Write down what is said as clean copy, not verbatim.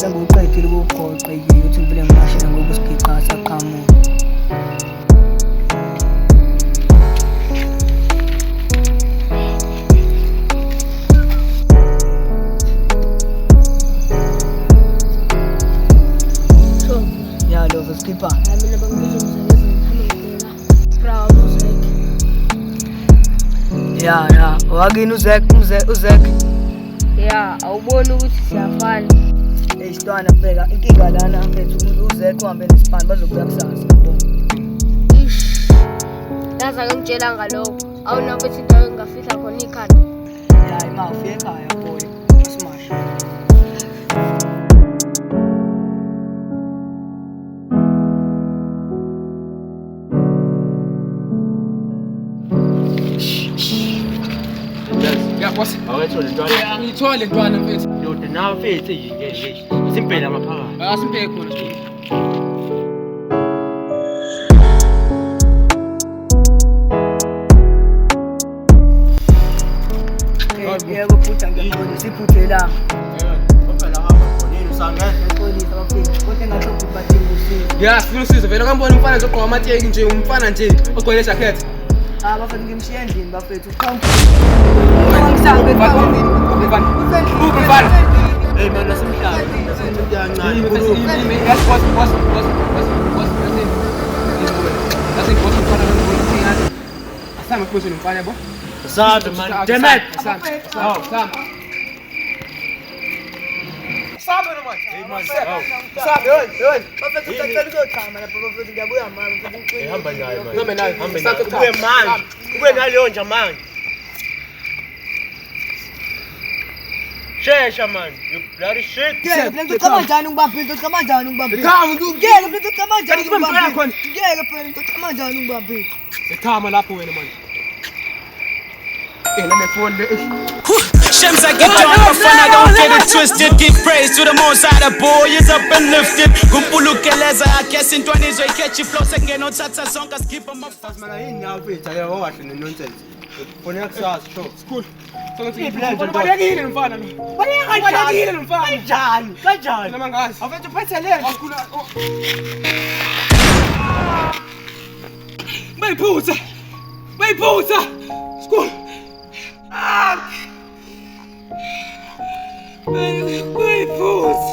sengiwuqedile ukuwuqoqa ukuthi ngivele ngibashele ngokusigigasa qhamuka. Ya lo skipper. Mina bangibiza umsebenzi ngihamba ngibheka. Bravo Zek. Ya, wakini uzek. Ya, awuboni ukuthi siyafana. Sitwana bheka inkinga lana mfethu uzek uhambe nesipani bazobuya kusasa yabo. Ish. Yaza ngitshela ngalokho. Awuna ukuthi into engafihla khona ikhanda. Ya ma ufike ekhaya boy. Smash. Ya boss, awetho le ntwana. angiyithole le ntwana mfethu. Yodwa nawe mfethu yinge simpela maphakathi. Asimphe khona sho. Yebo phutha ngiyabona siphuthe la. Phela hamba khonini usangena. Epolisi abafiki. Kodwa engathi ukubadinga usizo. Ya, sifuna usizo vele ngambona umfana ezogqoka amateki nje, umfana nje ogqoke jacket. Bafethu ngimshiye endlini bafethu. Come. Umfana. Hey man, nasimhlanje. Uyancane. Yes, boss. That's boss umfana ngibona. Asama kuphosha umfana yabo. Sabe man. Damn it. Sam. Sabe noma. Hey man. Sabe, oi. Bafethu ucela ukuyochama lapha bafethu ngiyabuya manje bafethu uqine. Hamba nayo man. Noma nayo. Hambe nayo. Ube manje. Ube naleyo nje manje. Shesha man. You bloody shit. Ngeke phela ngicama kanjani ngibambile, ngicama kanjani ngibambile. Ekhama ntu. Ngeke phela ngicama kanjani Kanti kuba mfana khona. Ngeke phela ngicama kanjani ngibambile. Ekhama lapho wena manje. Let me phone the Shems I get down for fun, I don't get it twisted. Give praise to the most high, the boy is up and lifted. Kumpulukeleza, I guess in 20s we catch you flow. Second on Tata song, cause keep them up. Mana yini nawe mfethu ake wawahle ne nonsense. Khona kusasa sho. school. Balekile mfana lo. Balekile mfana. Kanjani? Noma ngazi. Afethu phethelele. Bayiphutha. School. Bayiphutha.